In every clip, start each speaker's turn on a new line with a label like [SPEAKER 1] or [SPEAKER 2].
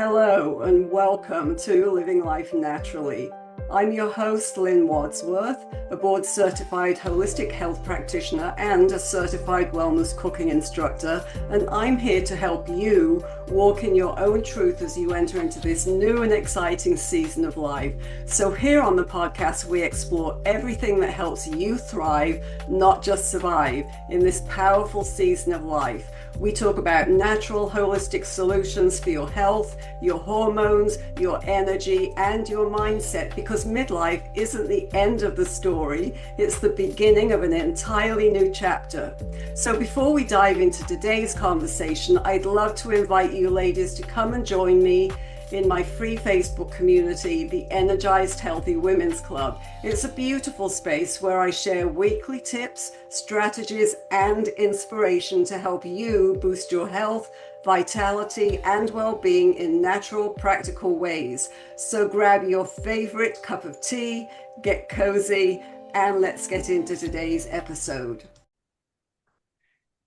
[SPEAKER 1] Hello and welcome to Living Life Naturally. I'm your host, Lynne Wadsworth, a board certified holistic health practitioner and a certified wellness cooking instructor, and I'm here to help you walk in your own truth as you enter into this new and exciting season of life. So here on the podcast, we explore everything that helps you thrive, not just survive, in this powerful season of life. We talk about natural, holistic solutions for your health, your hormones, your energy, and your mindset, because midlife isn't the end of the story, it's the beginning of an entirely new chapter. So before we dive into today's conversation, I'd love to invite you ladies to come and join me in my free Facebook community, the Energized Healthy Women's Club. It's a beautiful space where I share weekly tips, strategies, and inspiration to help you boost your health, vitality, and well-being in natural, practical ways. So grab your favorite cup of tea, get cozy, and let's get into today's episode.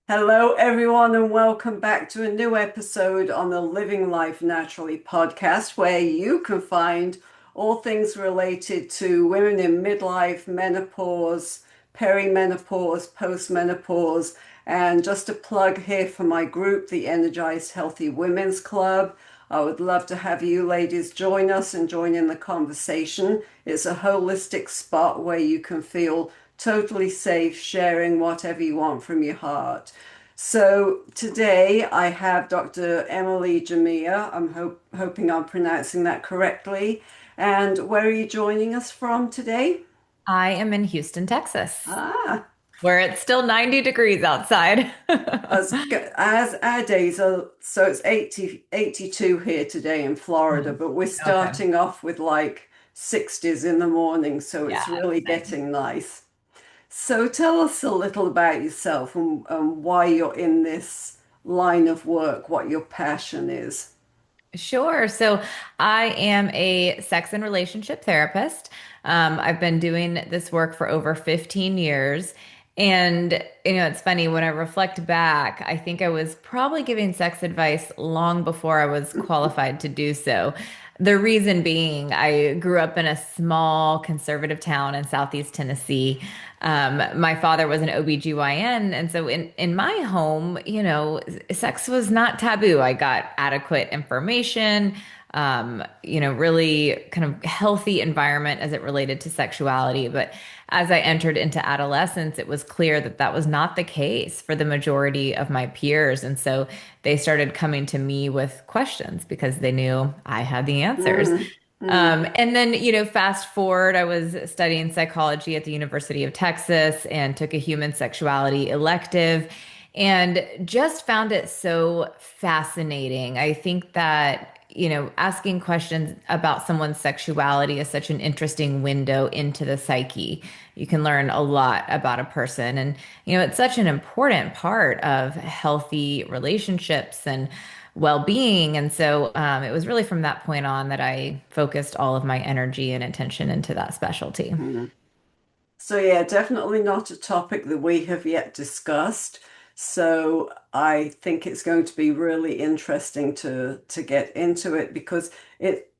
[SPEAKER 1] Hello, everyone, and welcome back to a new episode on the Living Life Naturally podcast, where you can find all things related to women in midlife, menopause, perimenopause, postmenopause, and just a plug here for my group, the Energized Healthy Women's Club. I would love to have you ladies join us and join in the conversation. It's a holistic spot where you can feel totally safe sharing whatever you want from your heart. So today I have Dr. Emily Jamea. I'm hoping I'm pronouncing that correctly. And where are you joining us from today?
[SPEAKER 2] I am in Houston, Texas,
[SPEAKER 1] Ah,
[SPEAKER 2] where it's still 90 degrees outside.
[SPEAKER 1] as our days are, so it's 82 here today in Florida,
[SPEAKER 2] Mhm.
[SPEAKER 1] but we're
[SPEAKER 2] Okay.
[SPEAKER 1] starting off with like 60s in the morning, so it's
[SPEAKER 2] Yeah,
[SPEAKER 1] really
[SPEAKER 2] same.
[SPEAKER 1] getting nice. So tell us a little about yourself and why you're in this line of work, what your passion is.
[SPEAKER 2] Sure. So I am a sex and relationship therapist. I've been doing this work for over 15 years. And, it's funny when I reflect back, I think I was probably giving sex advice long before I was qualified to do so. The reason being, I grew up in a small conservative town in Southeast Tennessee. My father was an OBGYN, and so in my home, sex was not taboo. I got adequate information, really kind of healthy environment as it related to sexuality. But as I entered into adolescence, it was clear that that was not the case for the majority of my peers. And so they started coming to me with questions because they knew I had the answers.
[SPEAKER 1] Mm, mm,
[SPEAKER 2] And then, fast forward, I was studying psychology at the University of Texas and took a human sexuality elective and just found it so fascinating. I think that, asking questions about someone's sexuality is such an interesting window into the psyche. You can learn a lot about a person. And, it's such an important part of healthy relationships and well-being. And so it was really from that point on that I focused all of my energy and attention into that specialty.
[SPEAKER 1] mm. So yeah, definitely not a topic that we have yet discussed. So I think it's going to be really interesting to get into it because it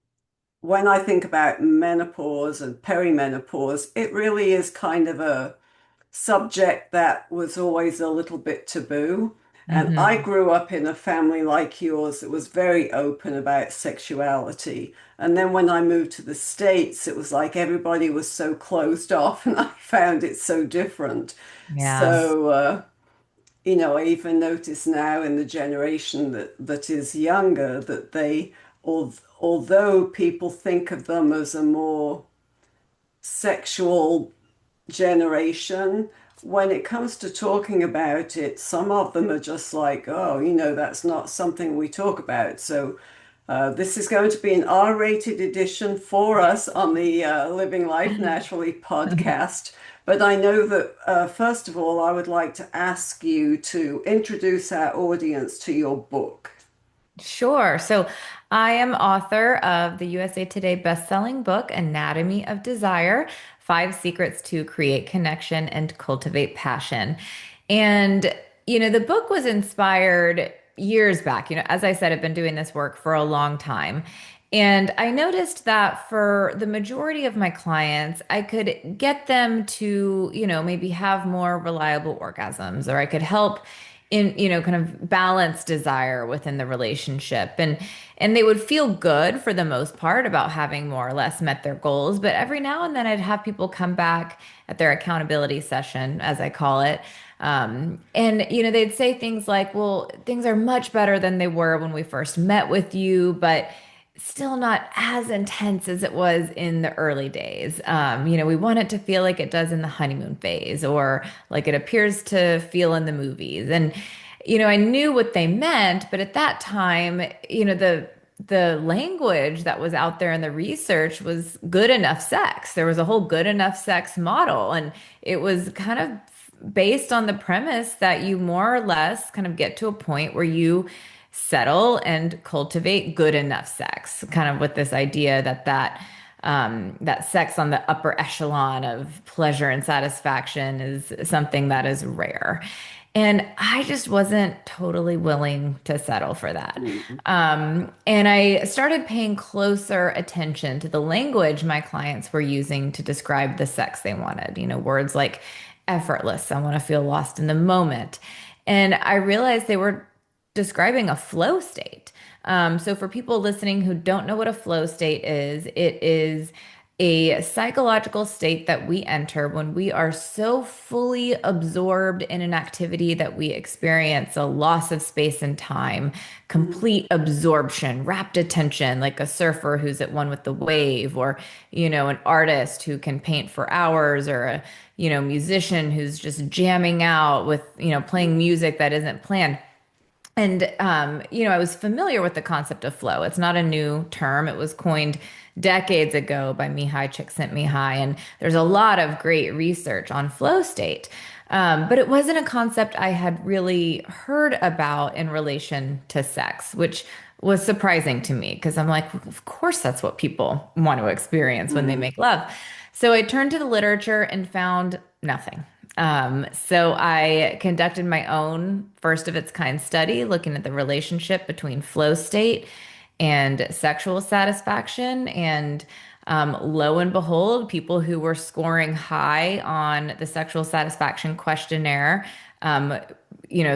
[SPEAKER 1] when I think about menopause and perimenopause, it really is kind of a subject that was always a little bit taboo. And I
[SPEAKER 2] Hmm.
[SPEAKER 1] grew up in a family like yours that was very open about sexuality. And then when I moved to the States, it was like everybody was so closed off, and I found it so different.
[SPEAKER 2] Yeah.
[SPEAKER 1] So, I even notice now in the generation that is younger that although people think of them as a more sexual generation, when it comes to talking about it, some of them are just like, oh, that's not something we talk about. So this is going to be an R-rated edition for us on the Living Life Naturally podcast. But I know that, first of all, I would like to ask you to introduce our audience to your book.
[SPEAKER 2] Sure. So I am author of the USA Today best-selling book, Anatomy of Desire: Five Secrets to Create Connection and Cultivate Passion. And, the book was inspired years back, as I said, I've been doing this work for a long time. And I noticed that for the majority of my clients, I could get them to, maybe have more reliable orgasms, or I could help in, kind of balance desire within the relationship. And they would feel good for the most part about having more or less met their goals. But every now and then I'd have people come back at their accountability session, as I call it. And they'd say things like, well, things are much better than they were when we first met with you, but still not as intense as it was in the early days. We want it to feel like it does in the honeymoon phase, or like it appears to feel in the movies. And, I knew what they meant, but at that time, the language that was out there in the research was good enough sex. There was a whole good enough sex model, and it was kind of based on the premise that you more or less kind of get to a point where you settle and cultivate good enough sex, kind of with this idea that sex on the upper echelon of pleasure and satisfaction is something that is rare. And I just wasn't totally willing to settle for that.
[SPEAKER 1] Mm.
[SPEAKER 2] And I started paying closer attention to the language my clients were using to describe the sex they wanted. Words like effortless, I want to feel lost in the moment. And I realized they were describing a flow state. So, for people listening who don't know what a flow state is, it is a psychological state that we enter when we are so fully absorbed in an activity that we experience a loss of space and time,
[SPEAKER 1] Mm.
[SPEAKER 2] complete absorption, rapt attention, like a surfer who's at one with the wave, or, an artist who can paint for hours, or a, musician who's just jamming out with, playing music that isn't planned. And, I was familiar with the concept of flow. It's not a new term. It was coined decades ago by Mihai Csikszentmihalyi, and there's a lot of great research on flow state. But it wasn't a concept I had really heard about in relation to sex, which was surprising to me because I'm like, of course, that's what people want to experience when they
[SPEAKER 1] Mm.
[SPEAKER 2] make love. So I turned to the literature and found nothing. So I conducted my own first of its kind study looking at the relationship between flow state and sexual satisfaction. And lo and behold, people who were scoring high on the sexual satisfaction questionnaire, um,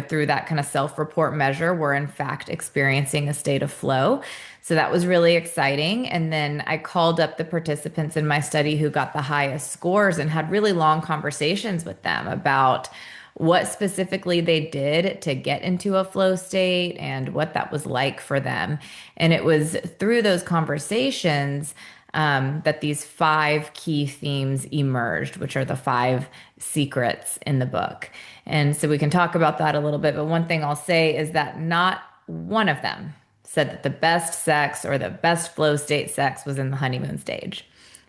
[SPEAKER 2] through that kind of self-report measure, were in fact experiencing a state of flow. So that was really exciting. And then I called up the participants in my study who got the highest scores and had really long conversations with them about what specifically they did to get into a flow state and what that was like for them. And it was through those conversations that these five key themes emerged, which are the five secrets in the book. And so we can talk about that a little bit. But one thing I'll say is that not one of them said that the best sex or the best flow state sex was in the honeymoon stage.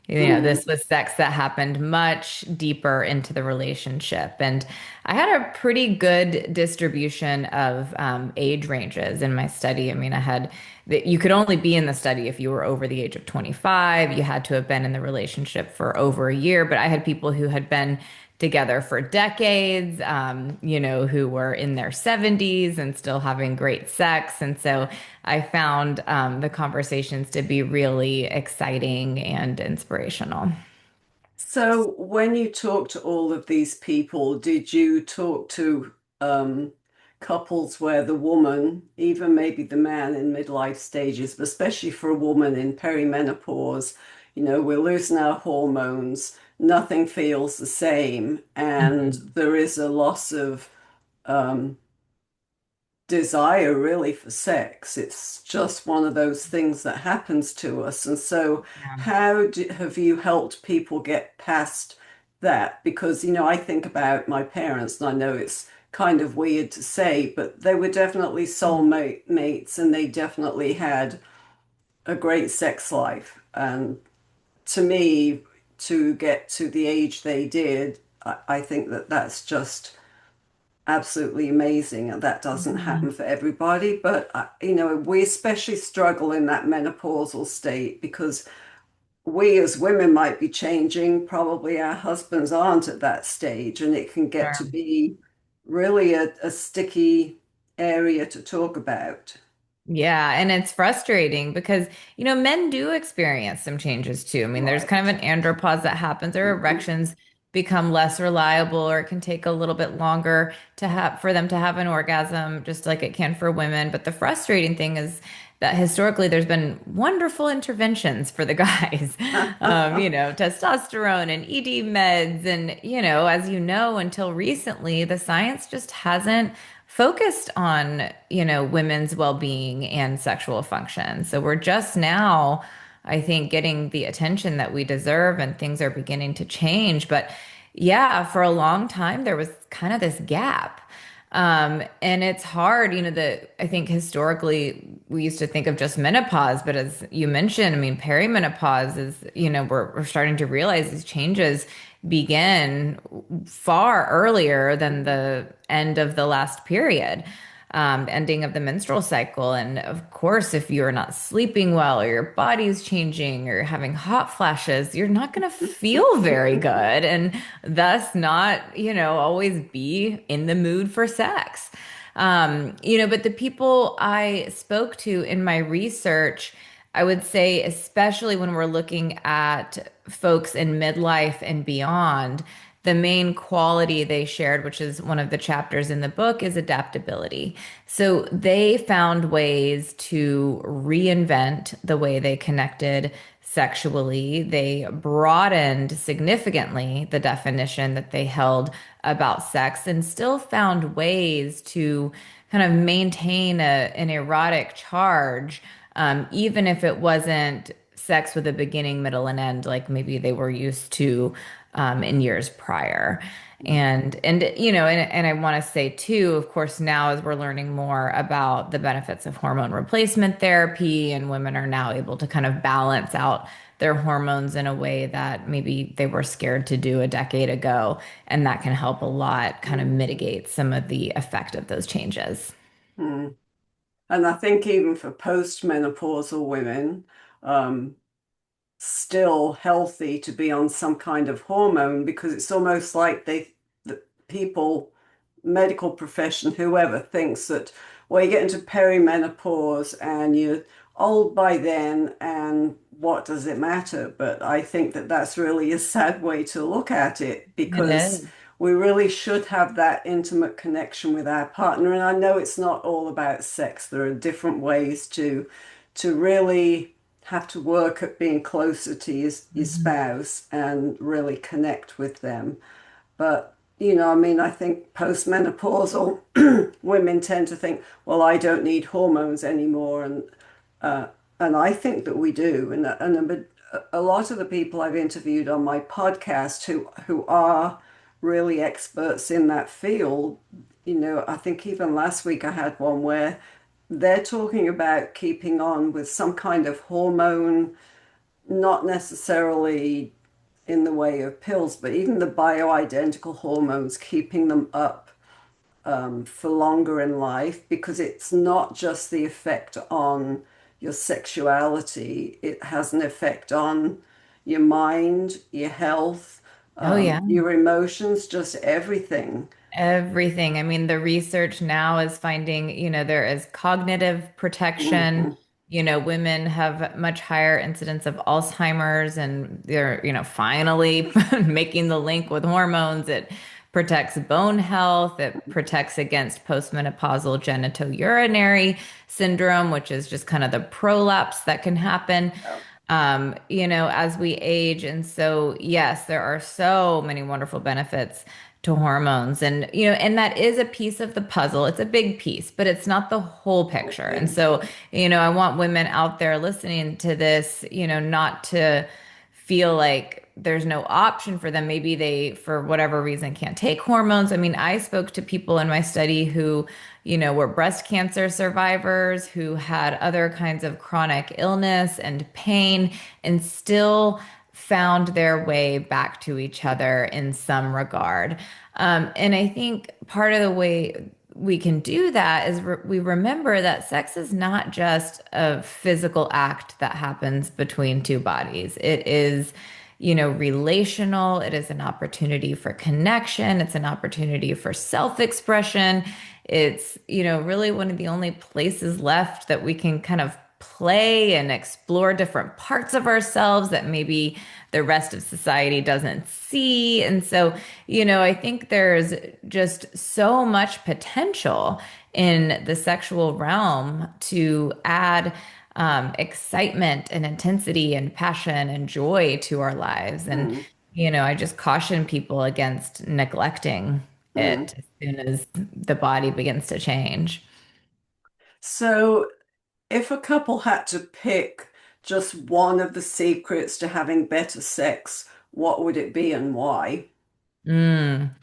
[SPEAKER 1] Mm.
[SPEAKER 2] This was sex that happened much deeper into the relationship. And I had a pretty good distribution of age ranges in my study. I mean, I had that you could only be in the study if you were over the age of 25. You had to have been in the relationship for over a year. But I had people who had been together for decades, who were in their 70s and still having great sex. And so I found the conversations to be really exciting and inspirational.
[SPEAKER 1] So, when you talk to all of these people, did you talk to couples where the woman, even maybe the man in midlife stages, but especially for a woman in perimenopause, we're losing our hormones, nothing feels the same, and
[SPEAKER 2] Mhm.
[SPEAKER 1] there is a loss of um, desire really for sex. It's just one of those things that happens to us. And so, have you helped people get past that? Because, I think about my parents, and I know it's kind of weird to say, but they were definitely soulmate mates and they definitely had a great sex life. And to me, to get to the age they did, I think that that's just absolutely amazing. And that doesn't
[SPEAKER 2] Mhm.
[SPEAKER 1] happen for everybody. But, we especially struggle in that menopausal state because we as women might be changing. Probably our husbands aren't at that stage. And it can get to
[SPEAKER 2] Sure.
[SPEAKER 1] be really a sticky area to talk about.
[SPEAKER 2] Yeah, and it's frustrating because, men do experience some changes too. I mean, there's kind
[SPEAKER 1] Right.
[SPEAKER 2] of an andropause that happens, or
[SPEAKER 1] Hmm.
[SPEAKER 2] erections become less reliable, or it can take a little bit longer to have for them to have an orgasm, just like it can for women. But the frustrating thing is that historically there's been wonderful interventions for the guys. Testosterone and ED meds, and as you know, until recently, the science just hasn't focused on, women's well-being and sexual function. So we're just now, I think, getting the attention that we deserve and things are beginning to change. But yeah, for a long time, there was kind of this gap. And it's hard, I think historically we used to think of just menopause, but as you mentioned, I mean, perimenopause is, we're starting to realize these changes begin far earlier than the end of the last period, ending of the menstrual cycle. And of course, if you're not sleeping well or your body's changing or having hot flashes, you're not going to feel very good and thus not, always be in the mood for sex. But the people I spoke to in my research, I would say, especially when we're looking at folks in midlife and beyond, the main quality they shared, which is one of the chapters in the book, is adaptability. So they found ways to reinvent the way they connected sexually. They broadened significantly the definition that they held about sex and still found ways to kind of maintain an erotic charge, even if it wasn't sex with a beginning, middle, and end, like maybe they were used to in years prior. And I want to say too, of course, now as we're learning more about the benefits of hormone replacement therapy, and women are now able to kind of balance out their hormones in a way that maybe they were scared to do a decade ago, and that can help a lot kind of mitigate some of the effect of those changes.
[SPEAKER 1] Mm. And I think even for postmenopausal women, um, still healthy to be on some kind of hormone because it's almost like the people, medical profession, whoever thinks that, well, you get into perimenopause and you're old by then, and what does it matter? But I think that that's really a sad way to look at it
[SPEAKER 2] It
[SPEAKER 1] because
[SPEAKER 2] is.
[SPEAKER 1] we really should have that intimate connection with our partner. And I know it's not all about sex. There are different ways to really have to work at being closer to your
[SPEAKER 2] Mhm.
[SPEAKER 1] spouse and really connect with them. But, I mean, I think postmenopausal women tend to think, well, I don't need hormones anymore. Uh, and I think that we do. And a lot of the people I've interviewed on my podcast who are really experts in that field, I think even last week I had one where they're talking about keeping on with some kind of hormone, not necessarily in the way of pills, but even the bioidentical hormones, keeping them up for longer in life because it's not just the effect on your sexuality, it has an effect on your mind, your health,
[SPEAKER 2] Oh, yeah.
[SPEAKER 1] your emotions, just everything.
[SPEAKER 2] Everything. I mean, the research now is finding, there is cognitive protection.
[SPEAKER 1] Hmm.
[SPEAKER 2] Women have much higher incidence of Alzheimer's, and they're, finally making the link with hormones. It protects bone health. It protects against postmenopausal genitourinary syndrome, which is just kind of the prolapse that can happen as we age. And so, yes, there are so many wonderful benefits to hormones. And, and that is a piece of the puzzle. It's a big piece, but it's not the whole picture. And
[SPEAKER 1] Okay.
[SPEAKER 2] so, I want women out there listening to this, not to feel like there's no option for them. Maybe they, for whatever reason, can't take hormones. I mean, I spoke to people in my study who, were breast cancer survivors, who had other kinds of chronic illness and pain, and still found their way back to each other in some regard. And I think part of the way we can do that is we remember that sex is not just a physical act that happens between two bodies. It is, relational. It is an opportunity for connection. It's an opportunity for self-expression. it's, really one of the only places left that we can kind of play and explore different parts of ourselves that maybe the rest of society doesn't see. And so, I think there's just so much potential in the sexual realm to add excitement and intensity and passion and joy to our lives. And,
[SPEAKER 1] Mm,
[SPEAKER 2] I just caution people against neglecting
[SPEAKER 1] mm.
[SPEAKER 2] it as soon as the body begins to change.
[SPEAKER 1] So, if a couple had to pick just one of the secrets to having better sex, what would it be and why?
[SPEAKER 2] Mm.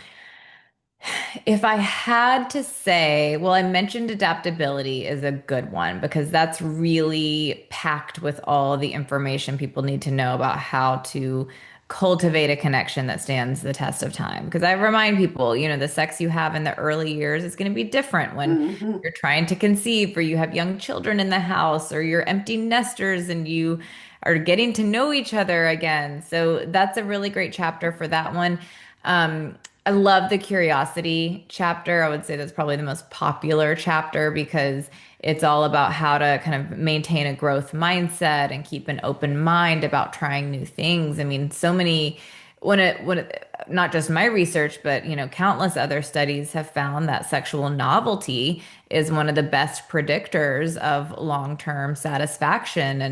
[SPEAKER 2] If I had to say, well, I mentioned adaptability is a good one because that's really packed with all the information people need to know about how to cultivate a connection that stands the test of time. Because I remind people, the sex you have in the early years is going to be different when
[SPEAKER 1] Hmm.
[SPEAKER 2] you're trying to conceive or you have young children in the house or you're empty nesters and you are getting to know each other again. So that's a really great chapter for that one. Um, I love the curiosity chapter. I would say that's probably the most popular chapter because it's all about how to kind of maintain a growth mindset and keep an open mind about trying new things. I mean, so many not just my research, but countless other studies have found that sexual novelty is one of the best predictors of long-term satisfaction.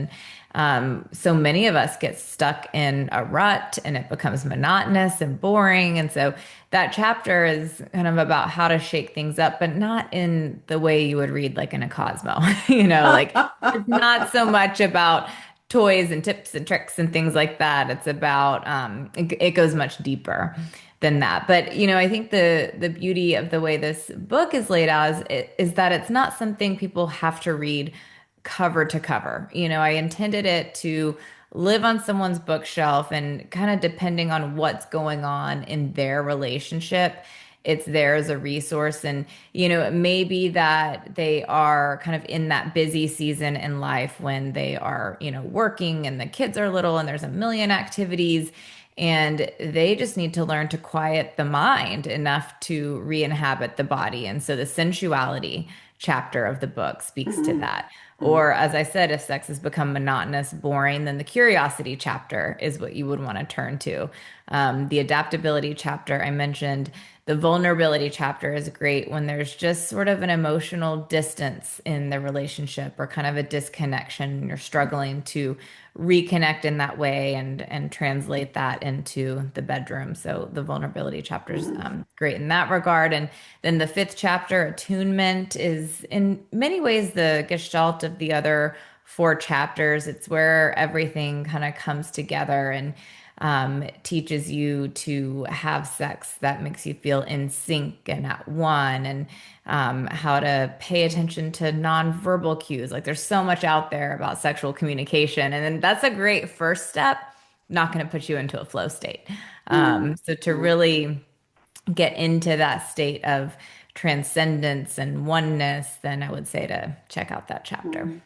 [SPEAKER 2] And so many of us get stuck in a rut and it becomes monotonous and boring. And so that chapter is kind of about how to shake things up, but not in the way you would read like in a Cosmo, like it's not so much about toys and tips and tricks and things like that. It's about it goes much deeper than that. But I think the beauty of the way this book is laid out is that it's not something people have to read cover to cover. I intended it to live on someone's bookshelf and kind of depending on what's going on in their relationship, it's there as a resource. And, it may be that they are kind of in that busy season in life when they are, working and the kids are little and there's a million activities. And they just need to learn to quiet the mind enough to re-inhabit the body. And so the sensuality chapter of the book speaks to
[SPEAKER 1] Mm,
[SPEAKER 2] that.
[SPEAKER 1] mm,
[SPEAKER 2] Or, as I said, if sex has become monotonous, boring, then the curiosity chapter is what you would want to turn to. The adaptability chapter I mentioned, the vulnerability chapter is great when there's just sort of an emotional distance in the relationship or kind of a disconnection. And you're struggling to reconnect in that way and translate that into the bedroom. So the vulnerability chapter is
[SPEAKER 1] mm,
[SPEAKER 2] great in that regard. And then the fifth chapter, attunement, is in many ways the gestalt of the other four chapters. It's where everything kind of comes together and it teaches you to have sex that makes you feel in sync and at one, and how to pay attention to nonverbal cues. Like there's so much out there about sexual communication, and then that's a great first step. Not going to put you into a flow state.
[SPEAKER 1] mm,
[SPEAKER 2] So to
[SPEAKER 1] mm,
[SPEAKER 2] really get into that state of transcendence and oneness, then I would say to check out that chapter.
[SPEAKER 1] mm.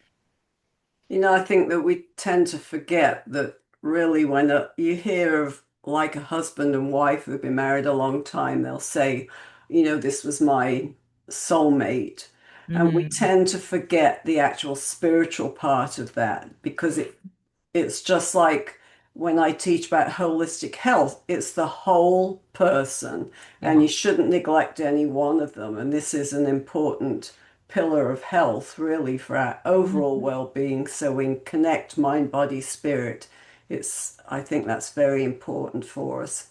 [SPEAKER 1] I think that we tend to forget that really when you hear of like a husband and wife who've been married a long time, they'll say, this was my soulmate. And we
[SPEAKER 2] Mhm.
[SPEAKER 1] tend to forget the actual spiritual part of that because it's just like when I teach about holistic health, it's the whole person, and
[SPEAKER 2] Yeah.
[SPEAKER 1] you shouldn't neglect any one of them. And this is an important pillar of health, really, for our overall
[SPEAKER 2] Mhm.
[SPEAKER 1] well-being. So we can connect mind, body, spirit. I think that's very important for us.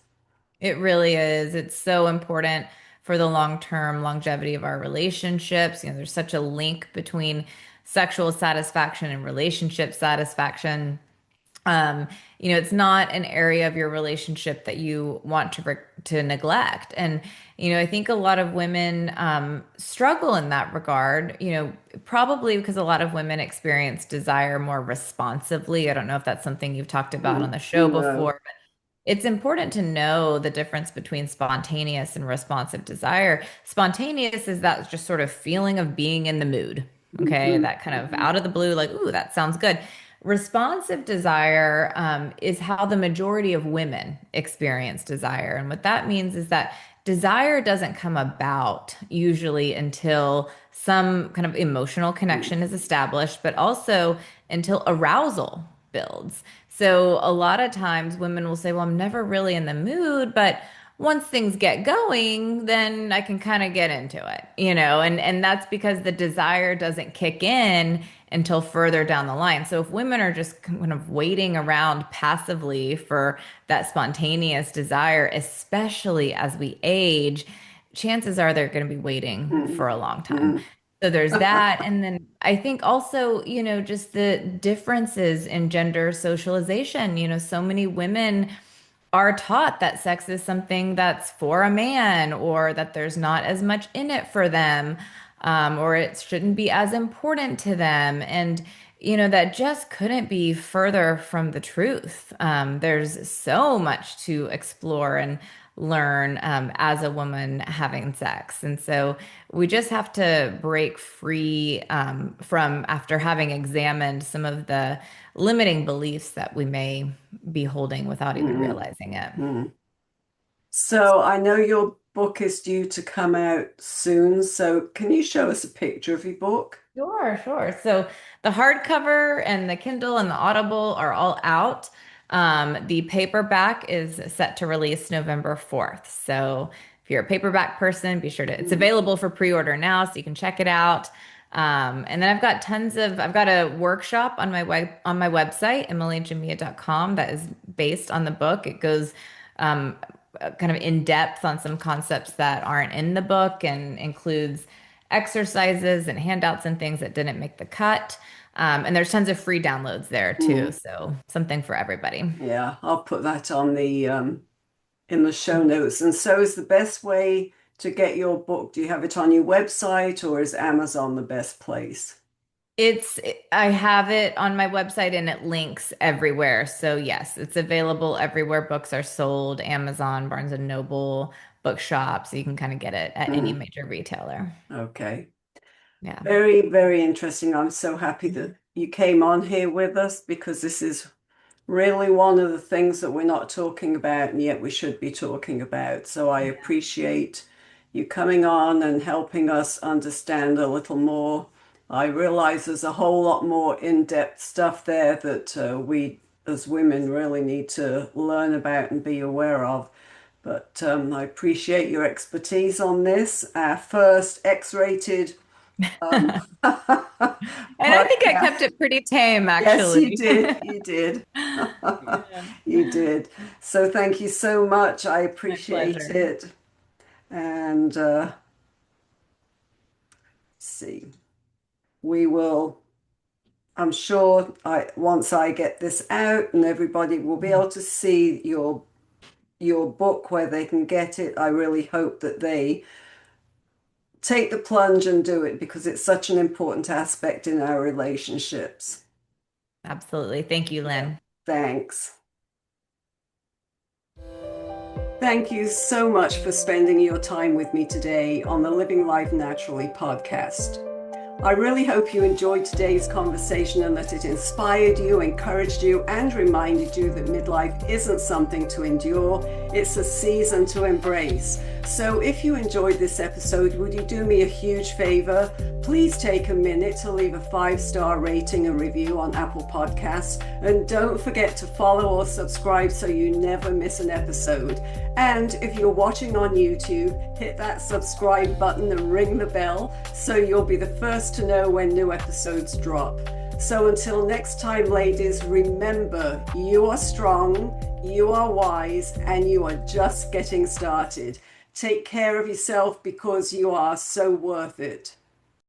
[SPEAKER 2] It really is. It's so important for the long-term longevity of our relationships. There's such a link between sexual satisfaction and relationship satisfaction. Um, it's not an area of your relationship that you want to neglect. And I think a lot of women struggle in that regard. Probably because a lot of women experience desire more responsively. I don't know if that's something you've talked about on
[SPEAKER 1] Mm,
[SPEAKER 2] the show
[SPEAKER 1] no.
[SPEAKER 2] before, it's important to know the difference between spontaneous and responsive desire. Spontaneous is that just sort of feeling of being in the mood. Okay.
[SPEAKER 1] Mhm,
[SPEAKER 2] That kind of
[SPEAKER 1] mhm,
[SPEAKER 2] out of the blue, like, ooh, that sounds good. Responsive desire is how the majority of women experience desire. And what that means is that desire doesn't come about usually until some kind of emotional connection is established, but also until arousal builds. So a lot of times women will say, well, I'm never really in the mood, but once things get going, then I can kind of get into it, and that's because the desire doesn't kick in until further down the line. So if women are just kind of waiting around passively for that spontaneous desire, especially as we age, chances are they're going to be waiting for a long time.
[SPEAKER 1] Mm.
[SPEAKER 2] So there's that. And then I think also, just the differences in gender socialization. So many women are taught that sex is something that's for a man or that there's not as much in it for them, or it shouldn't be as important to them. And, that just couldn't be further from the truth. There's so much to explore and learn as a woman having sex. And so we just have to break free from after having examined some of the limiting beliefs that we may be holding without even
[SPEAKER 1] Mm.
[SPEAKER 2] realizing it.
[SPEAKER 1] Mm. So I know your book is due to come out soon. So can you show us a picture of your book?
[SPEAKER 2] Sure, sure. So the hardcover and the Kindle and the Audible are all out. The paperback is set to release November 4th. So if you're a paperback person, be sure to, it's
[SPEAKER 1] Mm.
[SPEAKER 2] available for pre-order now, so you can check it out. And then I've got a workshop on my website, emilyjamea.com, that is based on the book. It goes kind of in depth on some concepts that aren't in the book and includes exercises and handouts and things that didn't make the cut. And there's tons of free downloads there too.
[SPEAKER 1] Mm.
[SPEAKER 2] So something for everybody.
[SPEAKER 1] Yeah, I'll put that on the in the show notes. And so is the best way to get your book? Do you have it on your website or is Amazon the best place?
[SPEAKER 2] It's, I have it on my website and it links everywhere. So yes, it's available everywhere books are sold, Amazon, Barnes and Noble, bookshops. So you can kind of get it at any
[SPEAKER 1] Mm.
[SPEAKER 2] major retailer.
[SPEAKER 1] Okay.
[SPEAKER 2] Yeah.
[SPEAKER 1] Very, very interesting. I'm so happy that you came on here with us because this is really one of the things that we're not talking about and yet we should be talking about. So I appreciate you coming on and helping us understand a little more. I realize there's a whole lot more in-depth stuff there that we as women really need to learn about and be aware of. But I appreciate your expertise on this. Our first X-rated um,
[SPEAKER 2] And I think I
[SPEAKER 1] podcast.
[SPEAKER 2] kept it pretty tame,
[SPEAKER 1] Yes, you
[SPEAKER 2] actually.
[SPEAKER 1] did. You did.
[SPEAKER 2] Yeah,
[SPEAKER 1] You did. So thank you so much. I
[SPEAKER 2] my
[SPEAKER 1] appreciate
[SPEAKER 2] pleasure.
[SPEAKER 1] it. And see, we will, I'm sure once I get this out and everybody will be able to see your book where they can get it, I really hope that they take the plunge and do it because it's such an important aspect in our relationships.
[SPEAKER 2] Absolutely. Thank you,
[SPEAKER 1] Yeah.
[SPEAKER 2] Lynn.
[SPEAKER 1] Thanks. Thank you so much for spending your time with me today on the Living Life Naturally podcast. I really hope you enjoyed today's conversation and that it inspired you, encouraged you, and reminded you that midlife isn't something to endure, it's a season to embrace. So if you enjoyed this episode, would you do me a huge favor? Please take a minute to leave a 5-star rating and review on Apple Podcasts. And don't forget to follow or subscribe so you never miss an episode. And if you're watching on YouTube, hit that subscribe button and ring the bell so you'll be the first to know when new episodes drop. So until next time, ladies, remember, you are strong, you are wise, and you are just getting started. Take care of yourself because you are so worth it.